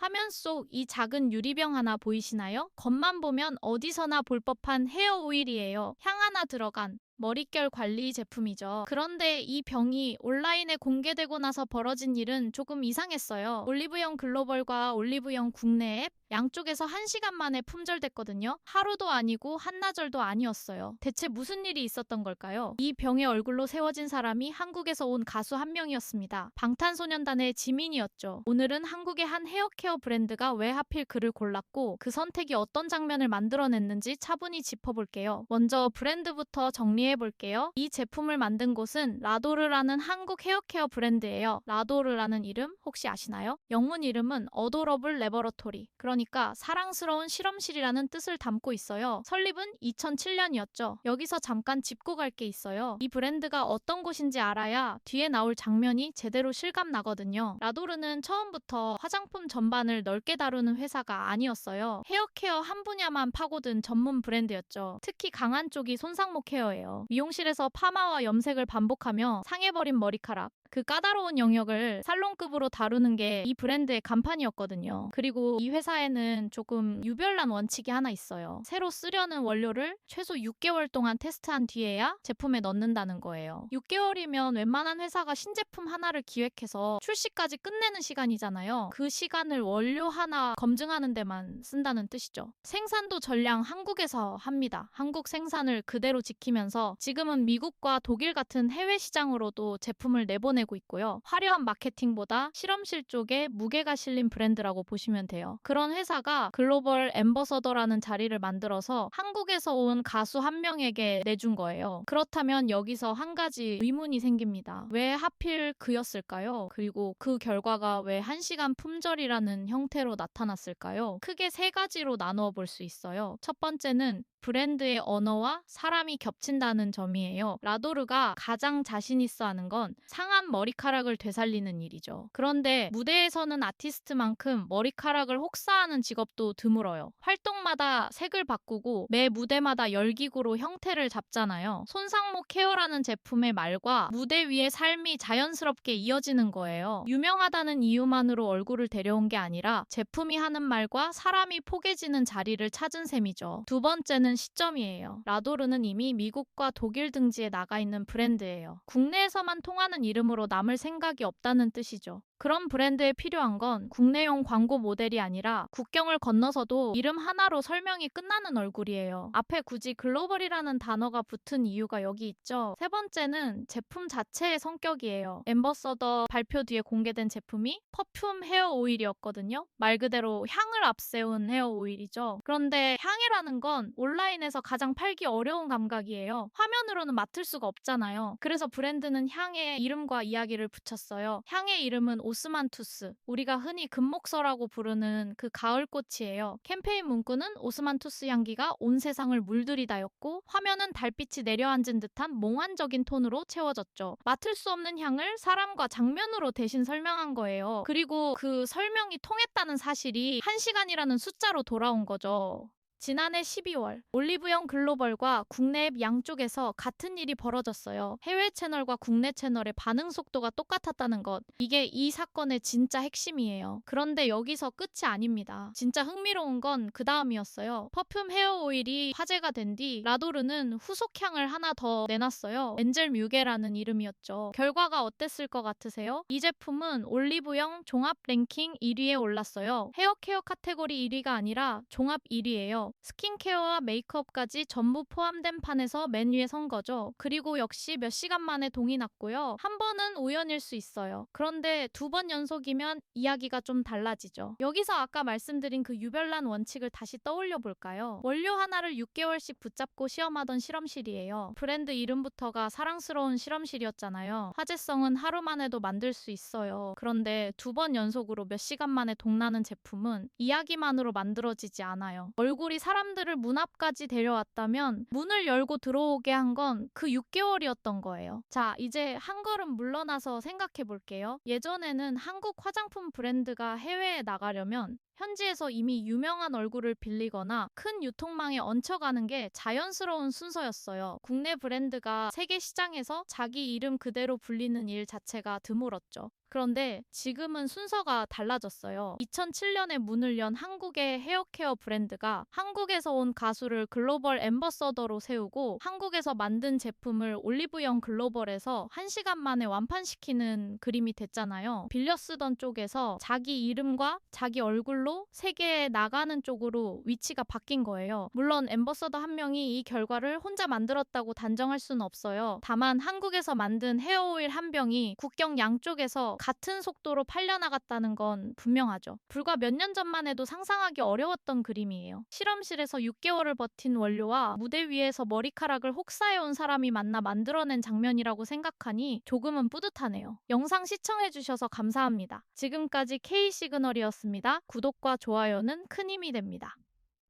화면 속 이 작은 유리병 하나 보이시나요? 겉만 보면 어디서나 볼 법한 헤어 오일이에요. 향 하나 들어간 머릿결 관리 제품이죠. 그런데 이 병이 온라인에 공개되고 나서 벌어진 일은 조금 이상했어요. 올리브영 글로벌과 올리브영 국내 앱 양쪽에서 1시간 만에 품절됐거든요. 하루도 아니고 한나절도 아니었어요. 대체 무슨 일이 있었던 걸까요? 이 병의 얼굴로 세워진 사람이 한국에서 온 가수 한 명이었습니다. 방탄소년단의 지민이었죠. 오늘은 한국의 한 헤어케어 브랜드가 왜 하필 그를 골랐고 그 선택이 어떤 장면을 만들어냈는지 차분히 짚어볼게요. 먼저 브랜드부터 정리해볼게요. 이 제품을 만든 곳은 라도르라는 한국 헤어케어 브랜드예요. 라도르라는 이름 혹시 아시나요? 영문 이름은 어도러블 레버러토리. 그러니까 사랑스러운 실험실이라는 뜻을 담고 있어요. 설립은 2007년이었죠. 여기서 잠깐 짚고 갈 게 있어요. 이 브랜드가 어떤 곳인지 알아야 뒤에 나올 장면이 제대로 실감 나거든요. 라도르는 처음부터 화장품 전반을 넓게 다루는 회사가 아니었어요. 헤어케어 한 분야만 파고든 전문 브랜드였죠. 특히 강한 쪽이 손상목 헤어예요. 미용실에서 파마와 염색을 반복하며 상해버린 머리카락, 그 까다로운 영역을 살롱급으로 다루는 게 이 브랜드의 간판이었거든요. 그리고 이 회사에는 조금 유별난 원칙이 하나 있어요. 새로 쓰려는 원료를 최소 6개월 동안 테스트한 뒤에야 제품에 넣는다는 거예요. 6개월이면 웬만한 회사가 신제품 하나를 기획해서 출시까지 끝내는 시간이잖아요. 그 시간을 원료 하나 검증하는 데만 쓴다는 뜻이죠. 생산도 전량 한국에서 합니다. 한국 생산을 그대로 지키면서 지금은 미국과 독일 같은 해외 시장으로도 제품을 내보내고 있고요. 화려한 마케팅보다 실험실 쪽에 무게가 실린 브랜드라고 보시면 돼요. 그런 회사가 글로벌 앰버서더라는 자리를 만들어서 한국에서 온 가수 한 명에게 내준 거예요. 그렇다면 여기서 한 가지 의문이 생깁니다. 왜 하필 그였을까요? 그리고 그 결과가 왜 1시간 품절이라는 형태로 나타났을까요? 크게 3가지로 나누어 볼 수 있어요. 첫 번째는 브랜드의 언어와 사람이 겹친다는 점이에요. 라도르가 가장 자신 있어 하는 건 상한 머리카락을 되살리는 일이죠. 그런데 무대에서는 아티스트만큼 머리카락을 혹사하는 직업도 드물어요. 활동마다 색을 바꾸고 매 무대마다 열기구로 형태를 잡잖아요. 손상목 케어라는 제품의 말과 무대 위의 삶이 자연스럽게 이어지는 거예요. 유명하다는 이유만으로 얼굴을 데려온 게 아니라 제품이 하는 말과 사람이 포개지는 자리를 찾은 셈이죠. 두 번째는 시점이에요. 라도르는 이미 미국과 독일 등지에 나가 있는 브랜드예요. 국내에서만 통하는 이름으로 남을 생각이 없다는 뜻이죠. 그런 브랜드에 필요한 건 국내용 광고 모델이 아니라 국경을 건너서도 이름 하나로 설명이 끝나는 얼굴이에요. 앞에 굳이 글로벌이라는 단어가 붙은 이유가 여기 있죠. 세 번째는 제품 자체의 성격이에요. 앰버서더 발표 뒤에 공개된 제품이 퍼퓸 헤어 오일이었거든요. 말 그대로 향을 앞세운 헤어 오일이죠. 그런데 향이라는 건 온라인에서 가장 팔기 어려운 감각이에요. 화면으로는 맡을 수가 없잖아요. 그래서 브랜드는 향에 이름과 이야기를 붙였어요. 향의 이름은 오스만투스, 우리가 흔히 금목서라고 부르는 그 가을꽃이에요. 캠페인 문구는 오스만투스 향기가 온 세상을 물들이다였고 화면은 달빛이 내려앉은 듯한 몽환적인 톤으로 채워졌죠. 맡을 수 없는 향을 사람과 장면으로 대신 설명한 거예요. 그리고 그 설명이 통했다는 사실이 1시간이라는 숫자로 돌아온 거죠. 지난해 12월 올리브영 글로벌과 국내 앱 양쪽에서 같은 일이 벌어졌어요. 해외 채널과 국내 채널의 반응 속도가 똑같았다는 것. 이게 이 사건의 진짜 핵심이에요. 그런데 여기서 끝이 아닙니다. 진짜 흥미로운 건 그 다음이었어요. 퍼퓸 헤어 오일이 화제가 된 뒤 라도르는 후속향을 하나 더 내놨어요. 엔젤 뮤게라는 이름이었죠. 결과가 어땠을 것 같으세요? 이 제품은 올리브영 종합 랭킹 1위에 올랐어요. 헤어케어 카테고리 1위가 아니라 종합 1위예요. 스킨케어와 메이크업까지 전부 포함된 판에서 맨 위에 선 거죠. 그리고 역시 몇 시간 만에 동이 났고요. 한 번은 우연일 수 있어요. 그런데 2번 연속이면 이야기가 좀 달라지죠. 여기서 아까 말씀드린 그 유별난 원칙을 다시 떠올려 볼까요? 원료 하나를 6개월씩 붙잡고 시험하던 실험실이에요. 브랜드 이름부터가 사랑스러운 실험실이었잖아요. 화제성은 하루만 해도 만들 수 있어요. 그런데 2번 연속으로 몇 시간 만에 동나는 제품은 이야기만으로 만들어지지 않아요. 얼굴이 사람들을 문 앞까지 데려왔다면 문을 열고 들어오게 한 건 그 6개월이었던 거예요. 자, 이제 한 걸음 물러나서 생각해 볼게요. 예전에는 한국 화장품 브랜드가 해외에 나가려면 현지에서 이미 유명한 얼굴을 빌리거나 큰 유통망에 얹혀가는 게 자연스러운 순서였어요. 국내 브랜드가 세계 시장에서 자기 이름 그대로 불리는 일 자체가 드물었죠. 그런데 지금은 순서가 달라졌어요. 2007년에 문을 연 한국의 헤어케어 브랜드가 한국에서 온 가수를 글로벌 앰버서더로 세우고 한국에서 만든 제품을 올리브영 글로벌에서 1시간 만에 완판시키는 그림이 됐잖아요. 빌려 쓰던 쪽에서 자기 이름과 자기 얼굴로 세계에 나가는 쪽으로 위치가 바뀐 거예요. 물론 앰버서더 한 명이 이 결과를 혼자 만들었다고 단정할 수는 없어요. 다만 한국에서 만든 헤어오일 한 병이 국경 양쪽에서 같은 속도로 팔려나갔다는 건 분명하죠. 불과 몇 년 전만 해도 상상하기 어려웠던 그림이에요. 실험실에서 6개월을 버틴 원료와 무대 위에서 머리카락을 혹사해온 사람이 만나 만들어낸 장면이라고 생각하니 조금은 뿌듯하네요. 영상 시청해주셔서 감사합니다. 지금까지 K시그널이었습니다. 구독과 좋아요는 큰 힘이 됩니다.